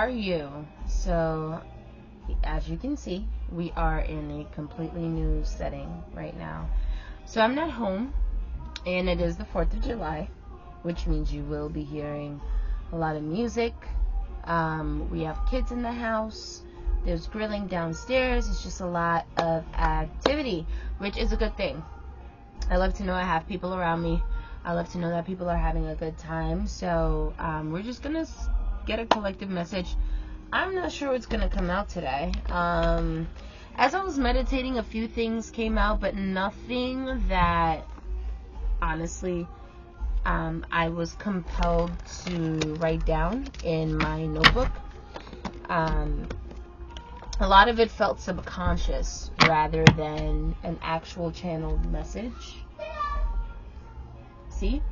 are you? So, as you can see, we are in a completely new setting right now. So I'm not home, and it is the 4th of July, which means you will be hearing a lot of music. We have kids in the house. There's grilling downstairs. It's just a lot of activity, which is a good thing. I love to know I have people around me. I love to know that people are having a good time. So we're just going to get a collective message. I'm not sure what's going to come out today. As I was meditating, a few things came out, but nothing that, honestly, I was compelled to write down in my notebook. A lot of it felt subconscious rather than an actual channeled message. See?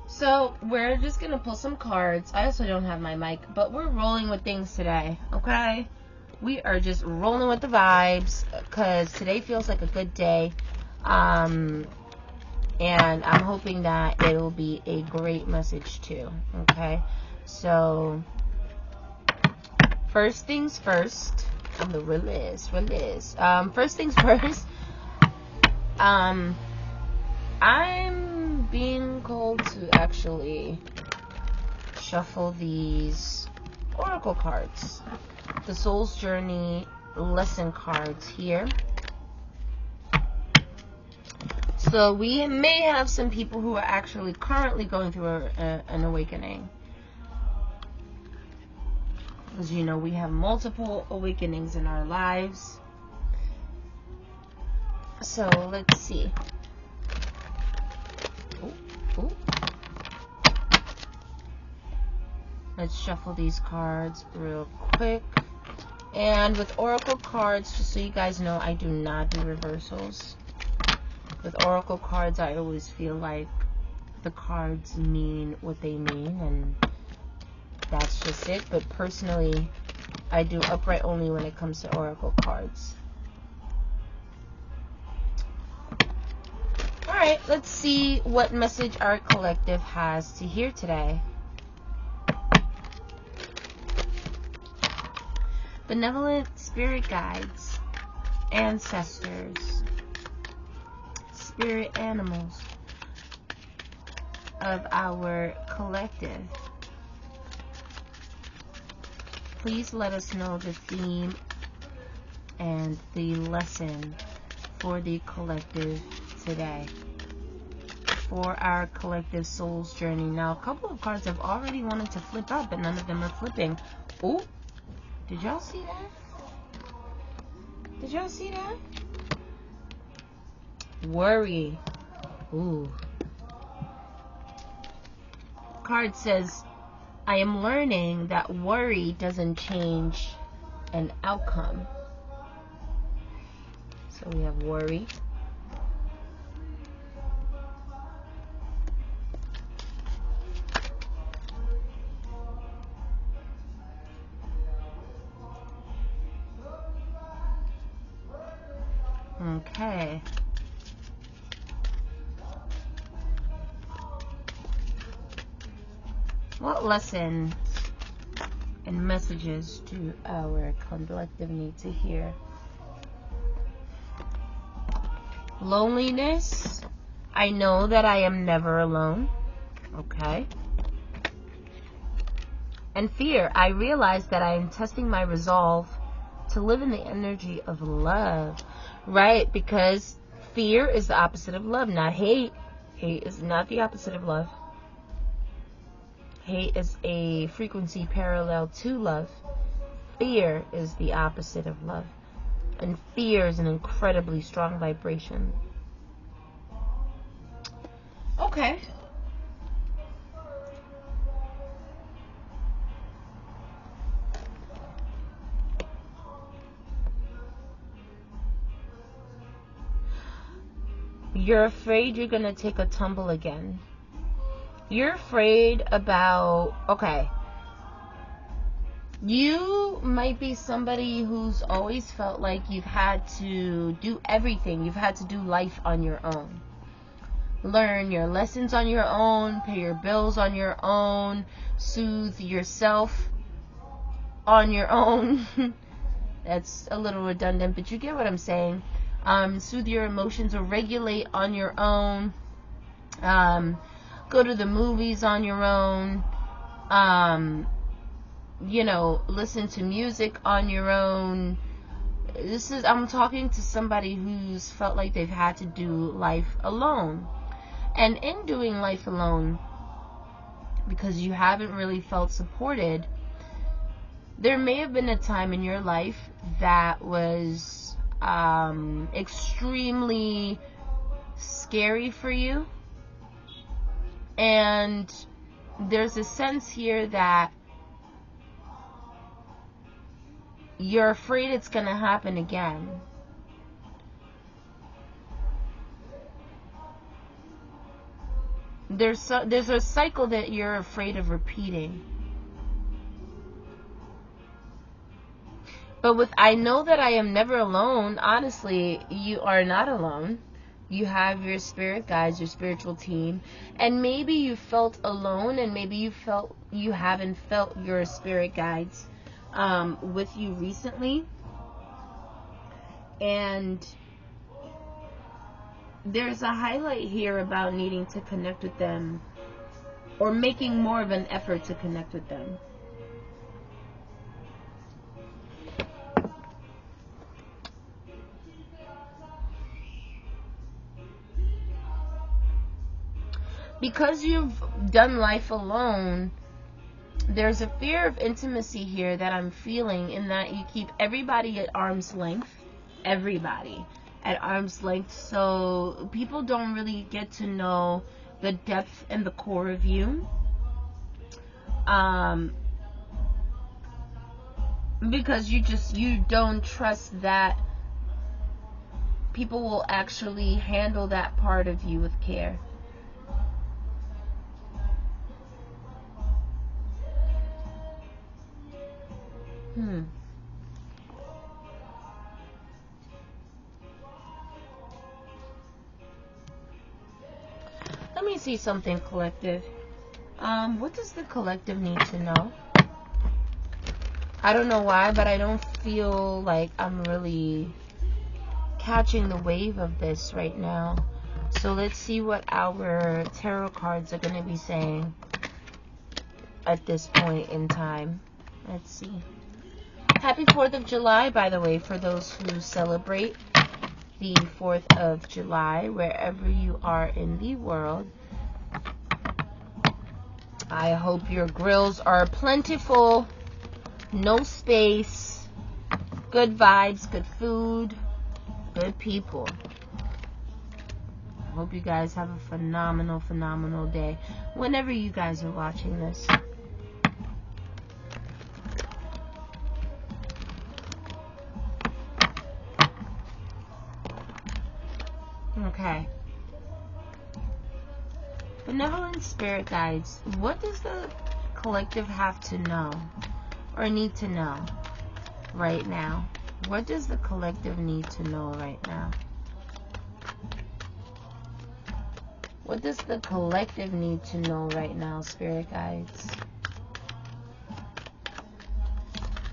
So, we're just going to pull some cards. I also don't have my mic, but we're rolling with things today, okay? We are just rolling with the vibes because today feels like a good day. And I'm hoping that it'll be a great message too, okay? So, first things first. I'm the realist. First things first. I'm being called to actually shuffle these oracle cards. The Soul's Journey lesson cards here. So we may have some people who are actually currently going through an awakening. As you know, we have multiple awakenings in our lives. So let's see. Ooh. Let's shuffle these cards real quick. And with oracle cards, just so you guys know, I do not do reversals. With oracle cards, I always feel like the cards mean what they mean, and that's just it. But personally, I do upright only when it comes to oracle cards. Alright, let's see what message our collective has to hear today. Benevolent spirit guides, ancestors, spirit animals of our collective. Please let us know the theme and the lesson for the collective today. For our collective soul's journey. Now, a couple of cards have already wanted to flip out, but none of them are flipping. Oh, did y'all see that? Did y'all see that? Worry. Ooh. Card says, I am learning that worry doesn't change an outcome. So we have worry. Okay. What lessons and messages do our collective need to hear? Loneliness. I know that I am never alone. Okay. And fear. I realize that I am testing my resolve to live in the energy of love. Right? Because fear is the opposite of love, not hate. Hate is not the opposite of love. Hate is a frequency parallel to love. Fear is the opposite of love. And fear is an incredibly strong vibration. Okay. You're afraid you're going to take a tumble again. You're afraid about, okay, you might be somebody who's always felt like you've had to do everything. You've had to do life on your own. learn your lessons on your own, pay your bills on your own, soothe yourself on your own. That's a little redundant, but you get what I'm saying. Soothe your emotions or regulate on your own. Go to the movies on your own. Listen to music on your own. I'm talking to somebody who's felt like they've had to do life alone. And in doing life alone, because you haven't really felt supported, there may have been a time in your life that was extremely scary for you. And there's a sense here that you're afraid it's going to happen again. There's a cycle that you're afraid of repeating. But with I know that I am never alone, honestly, you are not alone. You have your spirit guides, your spiritual team, and maybe you felt alone, and maybe you haven't felt your spirit guides with you recently. And there's a highlight here about needing to connect with them, or making more of an effort to connect with them. Because you've done life alone, there's a fear of intimacy here that I'm feeling, in that you keep everybody at arm's length. Everybody at arm's length. So people don't really get to know the depth and the core of you. Because you don't trust that people will actually handle that part of you with care. Let me see something, collective. What does the collective need to know? I don't know why, but I don't feel like I'm really catching the wave of this right now. So let's see what our tarot cards are going to be saying at this point in time. Let's see. Happy 4th of July, by the way, for those who celebrate the 4th of July, wherever you are in the world. I hope your grills are plentiful, no space, good vibes, good food, good people. I hope you guys have a phenomenal, phenomenal day whenever you guys are watching this. Okay. Benevolent spirit guides, what does the collective have to know or need to know right now? What does the collective need to know right now? What does the collective need to know right now, spirit guides?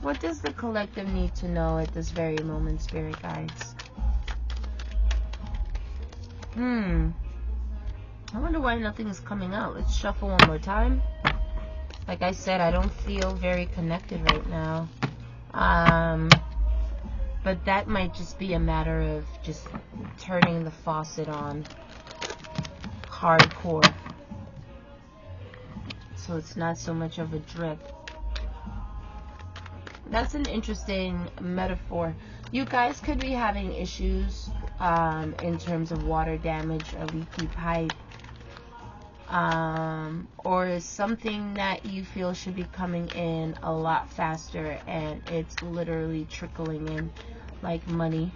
What does the collective need to know at this very moment, spirit guides? I wonder why nothing is coming out. Let's shuffle one more time. Like I said, I don't feel very connected right now. But that might just be a matter of just turning the faucet on hardcore. So it's not so much of a drip. That's an interesting metaphor. You guys could be having issues in terms of water damage, a leaky pipe, or something that you feel should be coming in a lot faster and it's literally trickling in like money.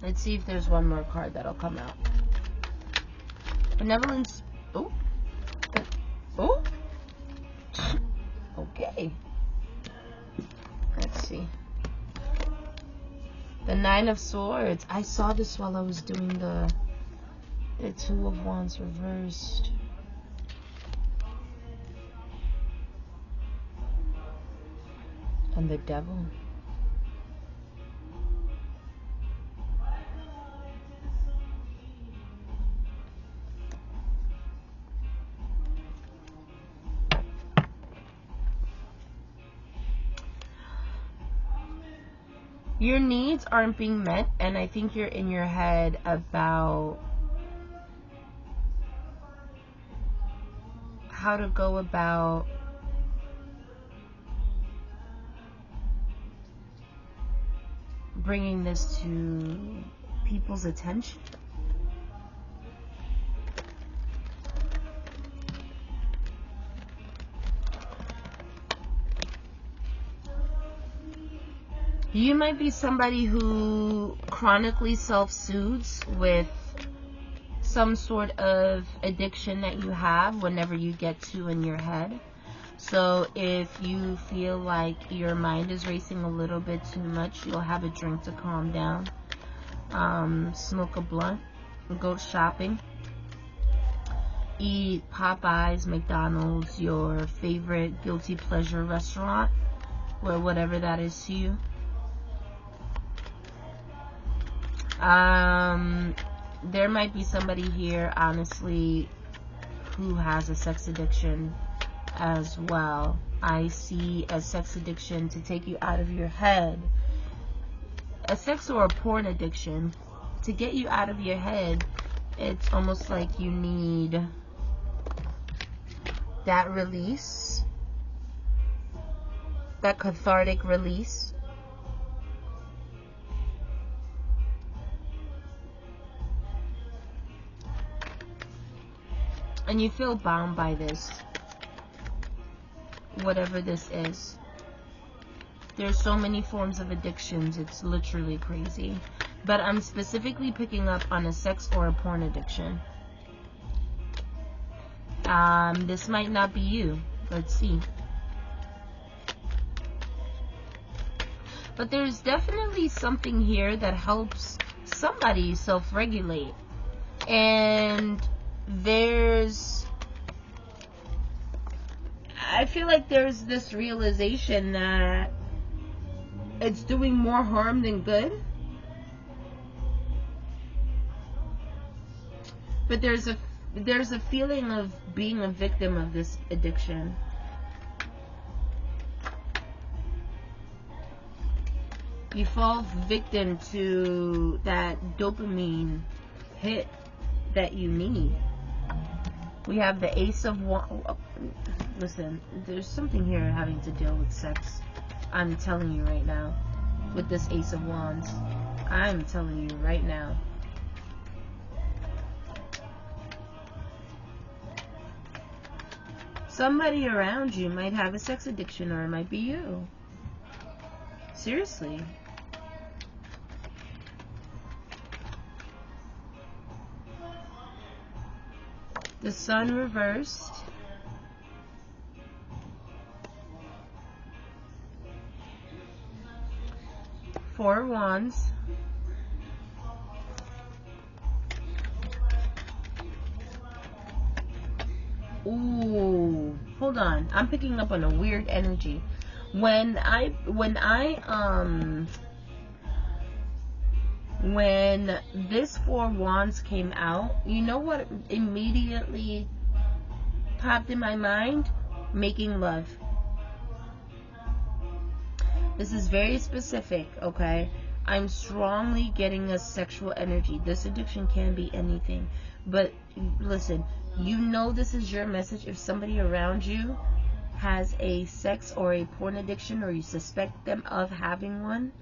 Let's see if there's one more card that'll come out. Benevolence. Oh. Oh. Okay. Let's see. The Nine of Swords. I saw this while I was doing the Two of Wands reversed. And the Devil. Your needs aren't being met, and I think you're in your head about how to go about bringing this to people's attention. You might be somebody who chronically self-soothes with some sort of addiction that you have whenever you get to in your head. So if you feel like your mind is racing a little bit too much, you'll have a drink to calm down. Smoke a blunt, go shopping, eat Popeyes, McDonald's, your favorite guilty pleasure restaurant, or whatever that is to you. There might be somebody here, honestly, who has a sex addiction as well. I see a sex addiction to take you out of your head. A sex or a porn addiction to get you out of your head. It's almost like you need that release, that cathartic release. And you feel bound by this, whatever this is. There's so many forms of addictions, it's literally crazy. But I'm specifically picking up on a sex or a porn addiction. This might not be you. Let's see. But there's definitely something here that helps somebody self-regulate. And I feel like there's this realization that it's doing more harm than good. But there's a feeling of being a victim of this addiction. You fall victim to that dopamine hit that you need. We have the Ace of Wands. Listen, there's something here having to deal with sex. I'm telling you right now. With this Ace of Wands. I'm telling you right now. Somebody around you might have a sex addiction, or it might be you. Seriously. The Sun reversed. Four of Wands. Ooh, hold on. I'm picking up on a weird energy. When this Four of Wands came out, you know what immediately popped in my mind? Making love. This is very specific, okay? I'm strongly getting a sexual energy. This addiction can be anything. But listen, you know this is your message. If somebody around you has a sex or a porn addiction, or you suspect them of having one,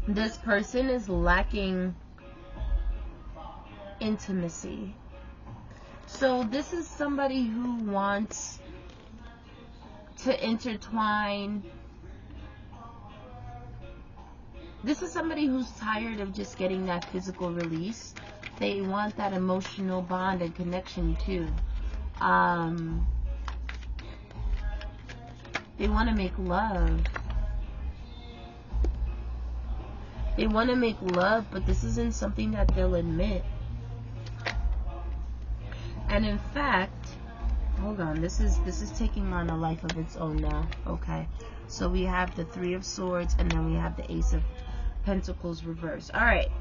this person is lacking intimacy. So this is somebody who wants to intertwine. This is somebody who's tired of just getting that physical release. They want that emotional bond and connection too. They want to make love. They want to make love, but this isn't something that they'll admit. And in fact, hold on, this is taking on a life of its own now. Okay, so we have the Three of Swords, and then we have the Ace of Pentacles reversed. All right,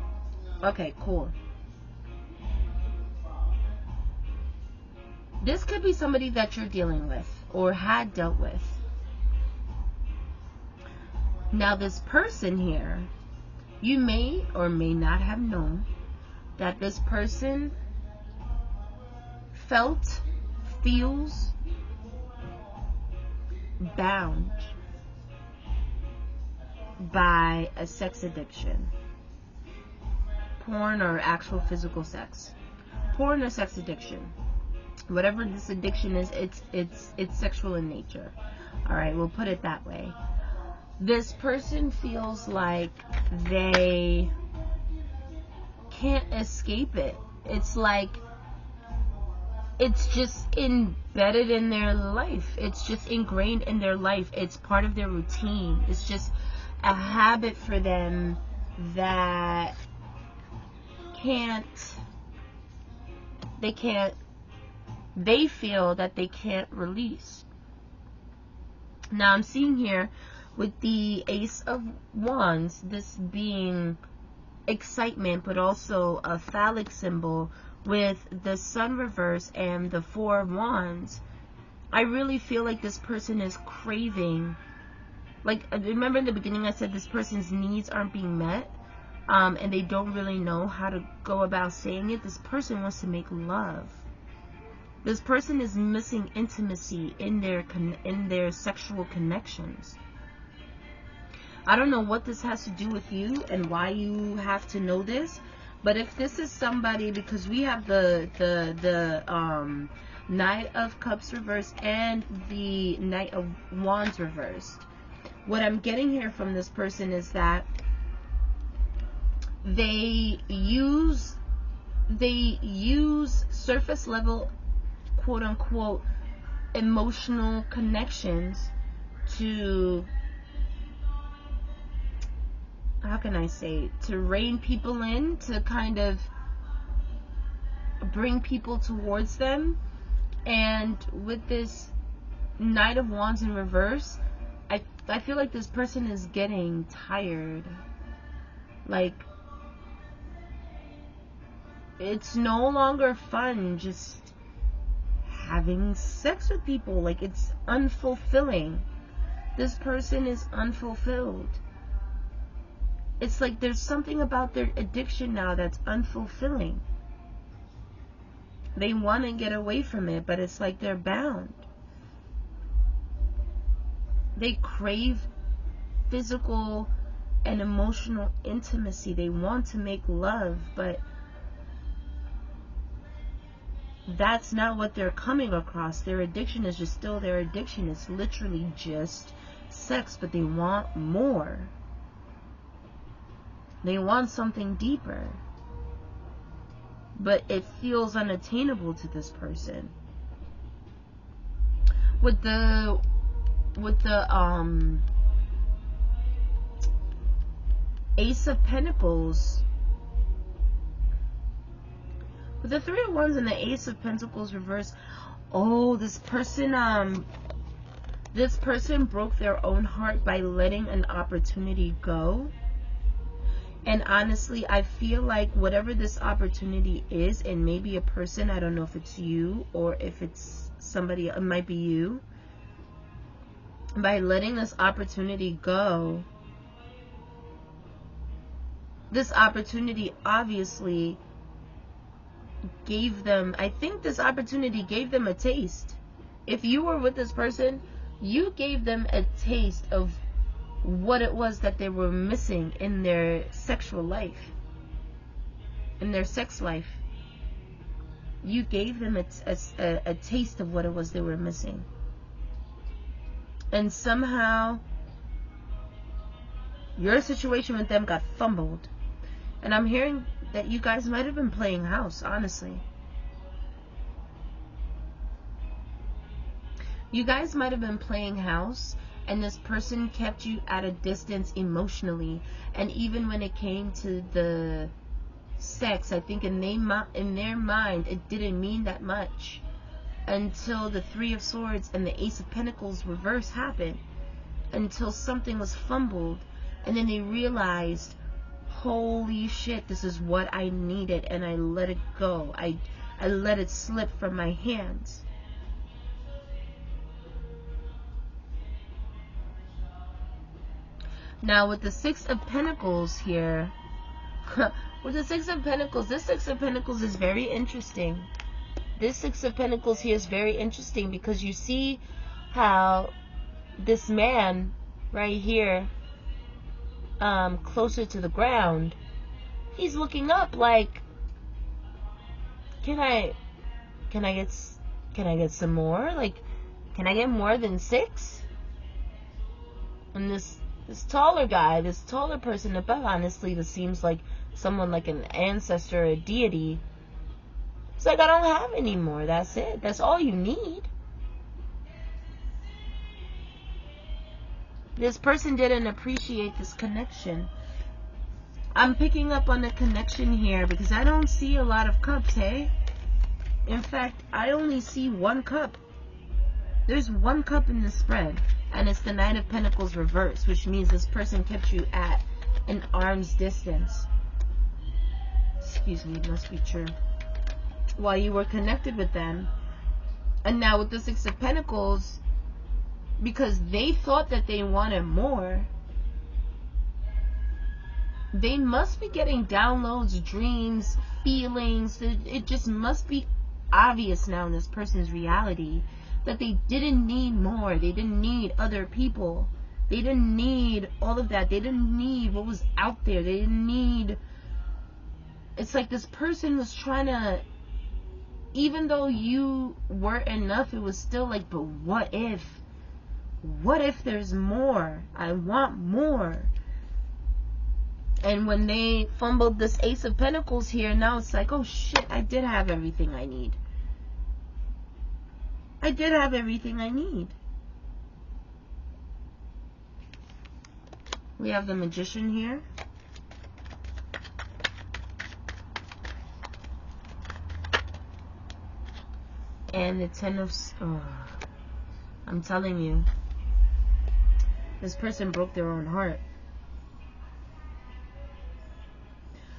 okay, cool. This could be somebody that you're dealing with or had dealt with. Now this person here, you may or may not have known that this person feels bound by a sex addiction. Porn or actual physical sex. Porn or sex addiction. Whatever this addiction is, it's sexual in nature. Alright, we'll put it that way. This person feels like they can't escape it. It's like it's just embedded in their life. It's just ingrained in their life. It's part of their routine. It's just a habit for them that they feel that they can't release. Now I'm seeing here with the Ace of Wands, this being excitement, but also a phallic symbol with the Sun reverse and the Four of Wands. I really feel like this person is craving, like, remember in the beginning I said this person's needs aren't being met, and they don't really know how to go about saying it. This person wants to make love. This person is missing intimacy in their sexual connections. I don't know what this has to do with you and why you have to know this, but if this is somebody, because we have the Knight of Cups reversed and the Knight of Wands reversed, what I'm getting here from this person is that they use surface level, quote unquote, emotional connections to, how can I say, to rein people in, to kind of bring people towards them. And with this Knight of Wands in reverse, I feel like this person is getting tired. Like, it's no longer fun just having sex with people. Like, it's unfulfilling. This person is unfulfilled. It's like there's something about their addiction now that's unfulfilling. They want to get away from it, but it's like they're bound. They crave physical and emotional intimacy. They want to make love, but that's not what they're coming across. Their addiction is just still their addiction. It's literally just sex, but they want more. They want something deeper, but it feels unattainable to this person. With the Ace of Pentacles, with the Three of Wands and the Ace of Pentacles reversed, oh, this person broke their own heart by letting an opportunity go. And honestly, I feel like whatever this opportunity is, and maybe a person, I don't know if it's you or if it's somebody, it might be you, by letting this opportunity go, this opportunity obviously gave them, I think this opportunity gave them a taste. If you were with this person, you gave them a taste of what it was that they were missing in their sexual life, in their sex life. You gave them a taste of what it was they were missing. And somehow your situation with them got fumbled. And I'm hearing that you guys might have been playing house, honestly. You guys might have been playing house, and this person kept you at a distance emotionally. And even when it came to the sex, I think in their mind it didn't mean that much until the Three of Swords and the Ace of Pentacles reverse happened, until something was fumbled, and then they realized, holy shit, this is what I needed, and I let it go. I let it slip from my hands. Now with the Six of Pentacles here, with the Six of Pentacles, this Six of Pentacles is very interesting. This Six of Pentacles here is very interesting because you see how this man right here, closer to the ground, he's looking up like, can I get some more? Like, can I get more than 6? And this taller guy, this taller person above, honestly, this seems like someone like an ancestor, a deity. It's like, I don't have any more. That's it. That's all you need. This person didn't appreciate this connection. I'm picking up on the connection here because I don't see a lot of cups, hey? In fact, I only see 1 cup. There's 1 cup in the spread, and it's the Knight of Pentacles reverse, which means this person kept you at an arm's distance. Excuse me, it must be true. While you were connected with them. And now with the Six of Pentacles, because they thought that they wanted more, they must be getting downloads, dreams, feelings. It just must be obvious now in this person's reality that they didn't need more. They didn't need other people. They didn't need all of that. They didn't need what was out there. They didn't need... It's like this person was trying to... Even though you were enough, it was still like, but what if? What if there's more? I want more. And when they fumbled this Ace of Pentacles here, now it's like, oh shit, I did have everything I need. I did have everything I need. We have the Magician here. And the Ten of... Oh, I'm telling you. This person broke their own heart.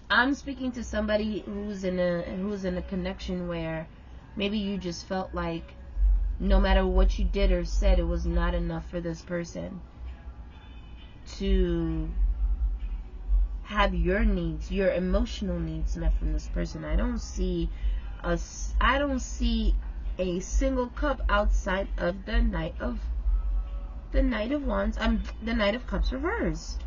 I'm speaking to somebody who's in a connection where maybe you just felt like no matter what you did or said, it was not enough for this person to have your needs, your emotional needs met from this person. I don't see a single cup outside of the Knight of Wands. The Knight of Cups reversed.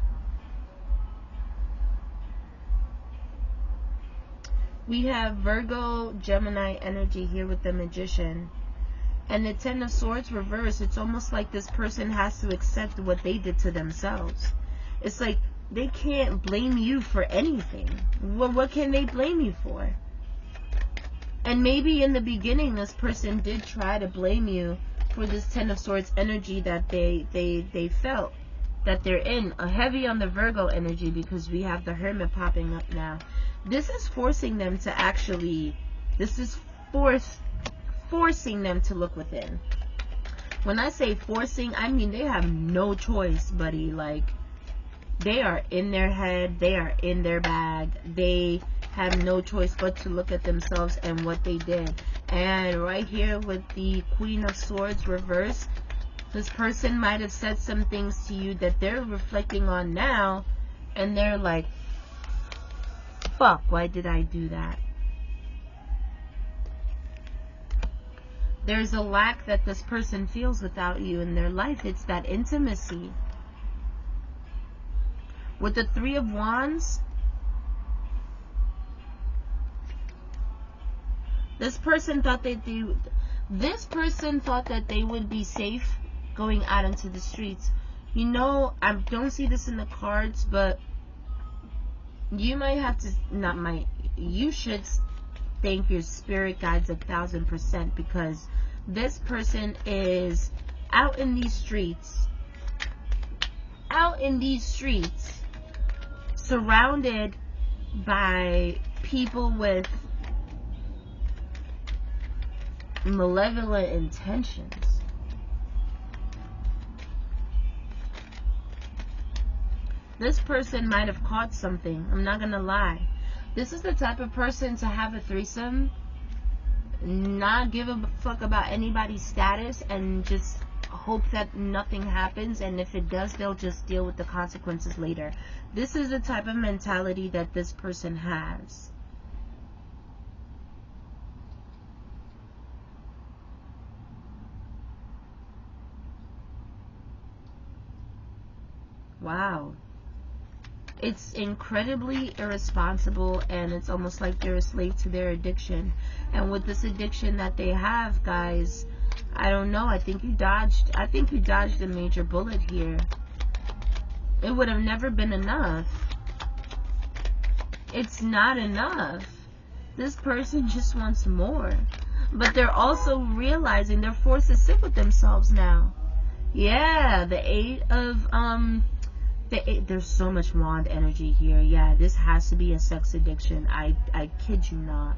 We have Virgo, Gemini energy here with the Magician. And the Ten of Swords reverse. It's almost like this person has to accept what they did to themselves. It's like they can't blame you for anything. What can they blame you for? And maybe in the beginning this person did try to blame you for this Ten of Swords energy that they felt that they're in. A heavy on the Virgo energy because we have the Hermit popping up now. This is forcing them to actually, this is forcing them to look within. When I say forcing, I mean they have no choice, buddy. Like, they are in their head, they are in their bag, they have no choice but to look at themselves and what they did. And right here with the Queen of Swords reverse, this person might have said some things to you that they're reflecting on now, and they're like, fuck, why did I do that? There's a lack that this person feels without you in their life. It's that intimacy. With the Three of Wands, this person thought that they would be safe going out into the streets. You know, I don't see this in the cards, but you might have to, you should thank your spirit guides 1000%, because this person is out in these streets out in these streets, surrounded by people with malevolent intentions. This person might have caught something. I'm not gonna lie. This is the type of person to have a threesome, not give a fuck about anybody's status, and just hope that nothing happens, and if it does, they'll just deal with the consequences later. This is the type of mentality that this person has. Wow. It's incredibly irresponsible, and it's almost like they're a slave to their addiction. And with this addiction that they have, guys, I don't know. I think you dodged a major bullet here. It would have never been enough. It's not enough. This person just wants more. But they're also realizing they're forced to sit with themselves now. Yeah, the eight of there's so much wand energy here. Yeah, this has to be a sex addiction. I kid you not.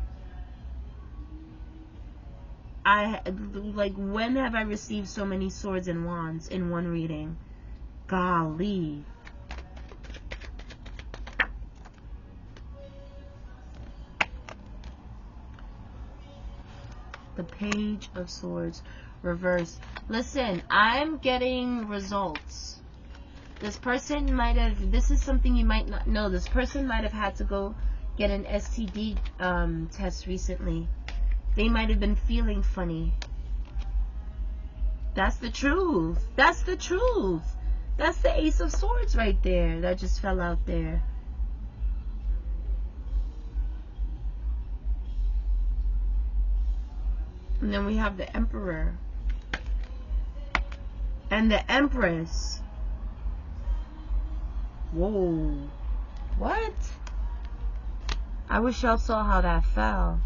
Like, when have I received so many swords and wands in one reading? Golly. The Page of Swords reversed. Listen, I'm getting results. This person might have, this is something you might not know. This person might have had to go get an STD test recently. They might have been feeling funny. That's the truth. That's the truth. That's the Ace of Swords right there that just fell out there. And then we have the Emperor. And the Empress. Whoa. What? I wish y'all saw how that fell.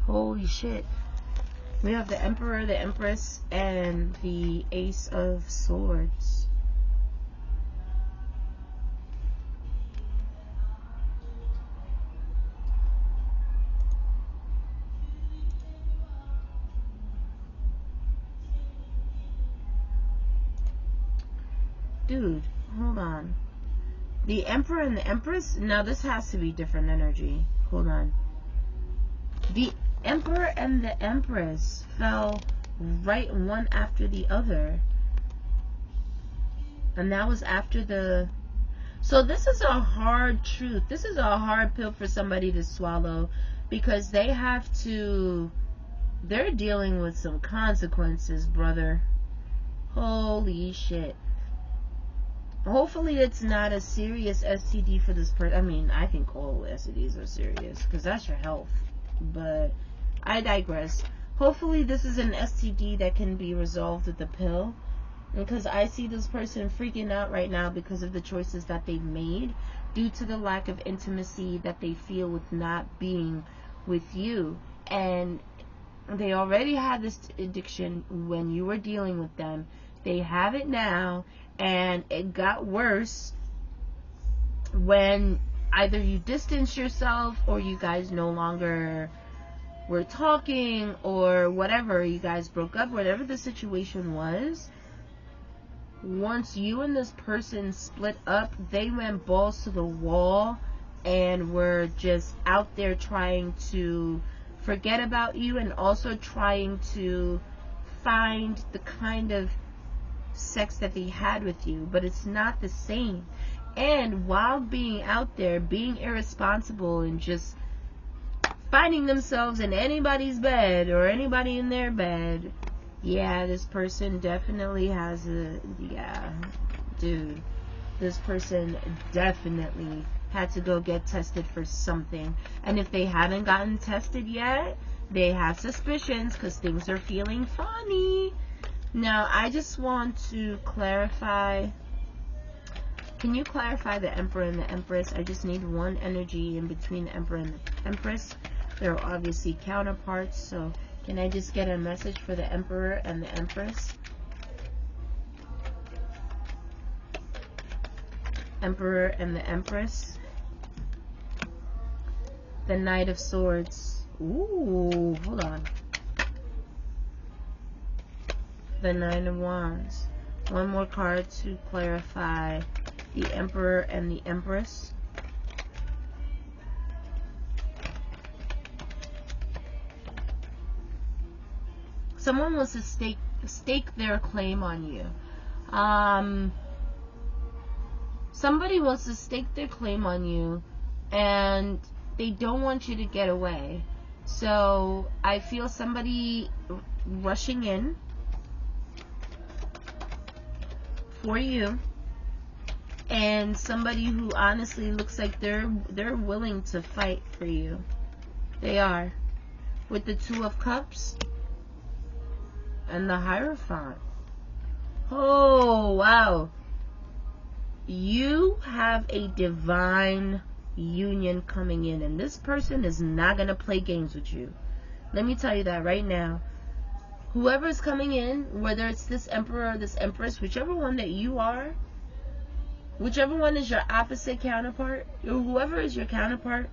Holy shit. We have the Emperor, the Empress, and the Ace of Swords. Dude, hold on. The Emperor and the Empress? Now this has to be different energy. Hold on. The Emperor and the Empress fell right one after the other. And that was after the... So this is a hard truth. This is a hard pill for somebody to swallow, because they have to... They're dealing with some consequences, brother. Holy shit. Hopefully it's not a serious STD for this person. I mean, I think all STDs are serious, because that's your health. But I digress. Hopefully this is an STD that can be resolved with the pill, because I see this person freaking out right now because of the choices that they've made due to the lack of intimacy that they feel with not being with you. And they already had this addiction when you were dealing with them. They have it now, and it got worse when either you distanced yourself, or you guys no longer were talking, or whatever, you guys broke up, whatever the situation was. Once you and this person split up, they went balls to the wall and were just out there trying to forget about you, and also trying to find the kind of sex that they had with you, but it's not the same. And while being out there, being irresponsible and just finding themselves in anybody's bed or anybody in their bed, yeah, this person definitely has a, yeah, dude, this person definitely had to go get tested for something. And if they haven't gotten tested yet, they have suspicions, because things are feeling funny. Now, I just want to clarify. Can you clarify the Emperor and the Empress? I just need one energy in between the Emperor and the Empress. They're obviously counterparts, so can I just get a message for the Emperor and the Empress? Emperor and the Empress. The Knight of Swords. Ooh, hold on. The Nine of Wands. One more card to clarify. The Emperor and the Empress. Someone wants to stake their claim on you. Somebody wants to stake their claim on you, and they don't want you to get away. So I feel somebody rushing in for you, and somebody who honestly looks like they're willing to fight for you. They are, with the Two of Cups and the Hierophant. Oh wow, you have a divine union coming in, and this person is not gonna play games with you. Let me tell you that right now. Whoever's coming in, whether it's this Emperor or this Empress, whichever one that you are, whichever one is your opposite counterpart, or whoever is your counterpart,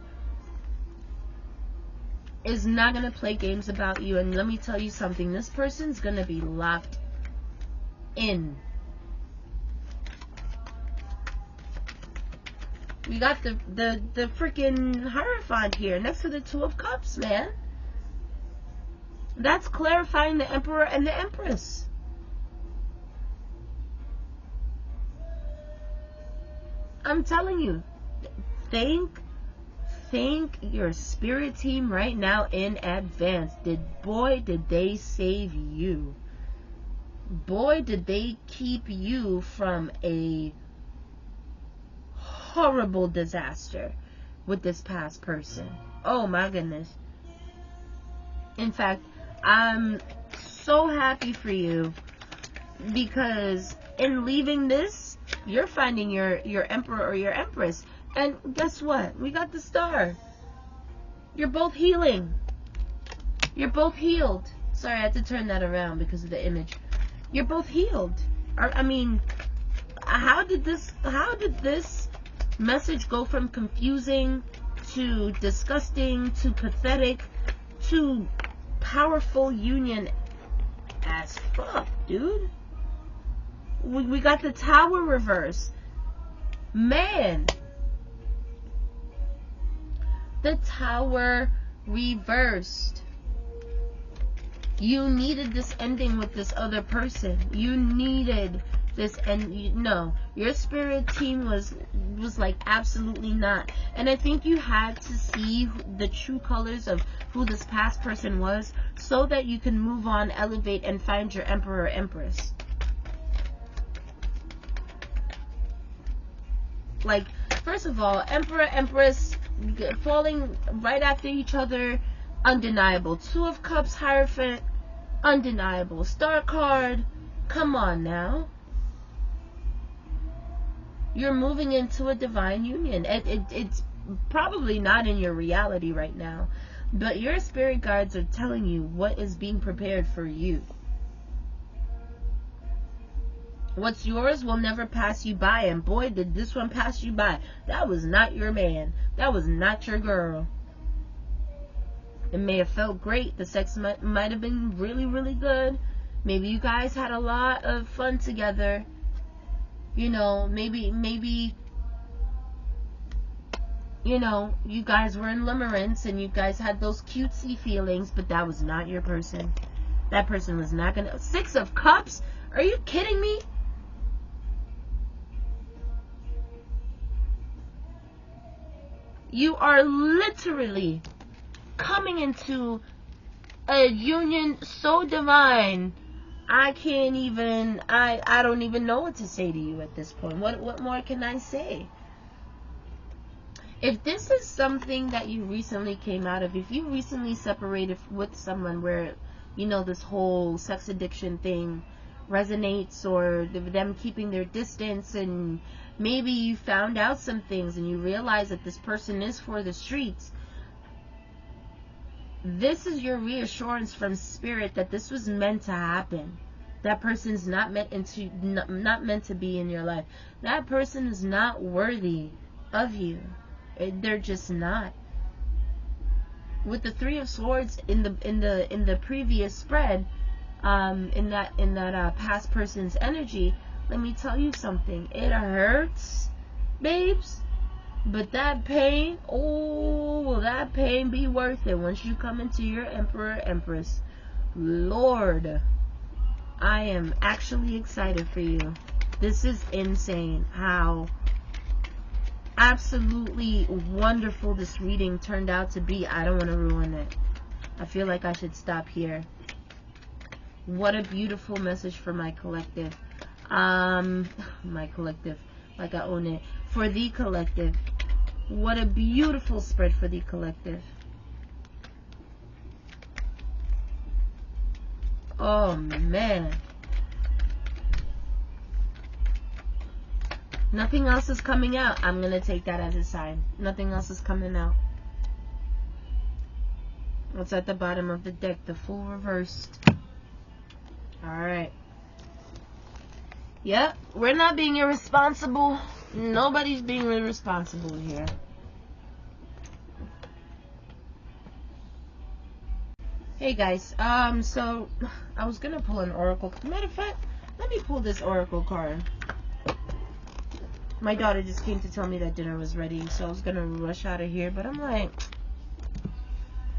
is not going to play games about you. And let me tell you something, this person's going to be locked in. We got the freaking Hierophant here next to the Two of Cups, man. That's clarifying the Emperor and the Empress. I'm telling you, thank your spirit team right now in advance. Boy, did they save you. Boy, did they keep you from a horrible disaster with this past person. Oh my goodness. In fact, I'm so happy for you, because in leaving this, you're finding your Emperor or your Empress. And guess what? We got the Star. You're both healing. You're both healed. Sorry, I had to turn that around because of the image. You're both healed. I mean, how did this message go from confusing to disgusting to pathetic to powerful union as fuck, dude? We got the Tower reverse. Man. The Tower reversed. You needed this ending with this other person. You needed this, and no, your spirit team was like absolutely not. And I think you had to see the true colors of who this past person was, so that you can move on, elevate, and find your Emperor or Empress. Like, first of all, Emperor, Empress falling right after each other, undeniable. Two of Cups, Hierophant, undeniable. Star card, come on now. You're moving into a divine union. It's probably not in your reality right now, but your spirit guides are telling you what is being prepared for you. What's yours will never pass you by, and boy, did this one pass you by. That was not your man. That was not your girl. It may have felt great. The sex might have been really, really good. Maybe you guys had a lot of fun together. You know, maybe, you know, you guys were in limerence and you guys had those cutesy feelings, but that was not your person. That person was not gonna... Six of Cups? Are you kidding me? You are literally coming into a union so divine. I can't even, I don't even know what to say to you at this point. What more can I say? If this is something that you recently came out of, if you recently separated with someone where, you know, this whole sex addiction thing resonates, or them keeping their distance, and maybe you found out some things and you realize that this person is for the streets, this is your reassurance from spirit that this was meant to happen. That person's not meant to be in your life. That person is not worthy of you. They're just not. With the Three of Swords in the previous spread, in that past person's energy, let me tell you something. It hurts, babes, but that pain, oh, will that pain be worth it once you come into your Emperor, Empress? Lord, I am actually excited for you. This is insane how absolutely wonderful this reading turned out to be. I don't want to ruin it. I feel like I should stop here. What a beautiful message for my collective. My collective, like I own it. For the collective. What a beautiful spread for the collective. Oh, man. Nothing else is coming out. I'm going to take that as a sign. Nothing else is coming out. What's at the bottom of the deck? The Fool reversed. Alright. Yep. We're not being irresponsible. Nobody's being irresponsible here. Hey guys, so I was gonna pull an oracle. Matter of fact, let me pull this oracle card. My daughter just came to tell me that dinner was ready, so I was gonna rush out of here, but I'm like,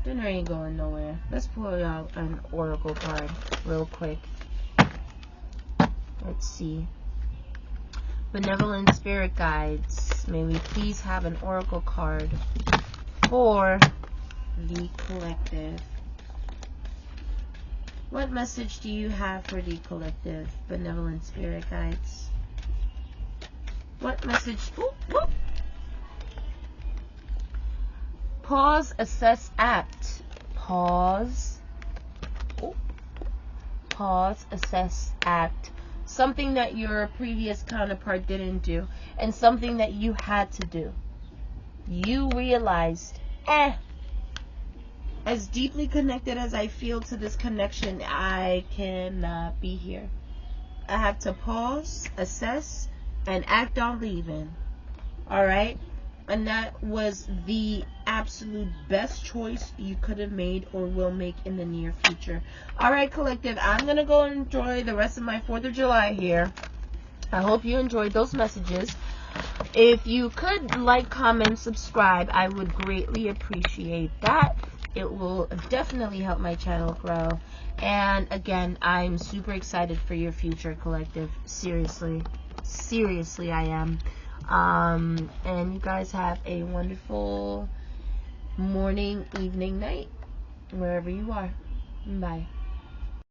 dinner ain't going nowhere. Let's pull out an oracle card real quick. Let's see. Benevolent spirit guides, may we please have an oracle card for the collective. What message do you have for the collective, benevolent spirit guides? What message? Whoop, whoop. Pause, assess, act. Pause. Ooh. Pause, assess, act. Something that your previous counterpart didn't do, and something that you had to do. You realized, as deeply connected as I feel to this connection, I cannot be here. I have to pause, assess, and act on leaving. Alright? And that was the absolute best choice you could have made or will make in the near future. Alright, collective, I'm going to go and enjoy the rest of my 4th of July here. I hope you enjoyed those messages. If you could like, comment, subscribe, I would greatly appreciate that. It will definitely help my channel grow. And again, I'm super excited for your future, collective. Seriously. Seriously, I am. And you guys have a wonderful morning, evening, night, wherever you are. Bye.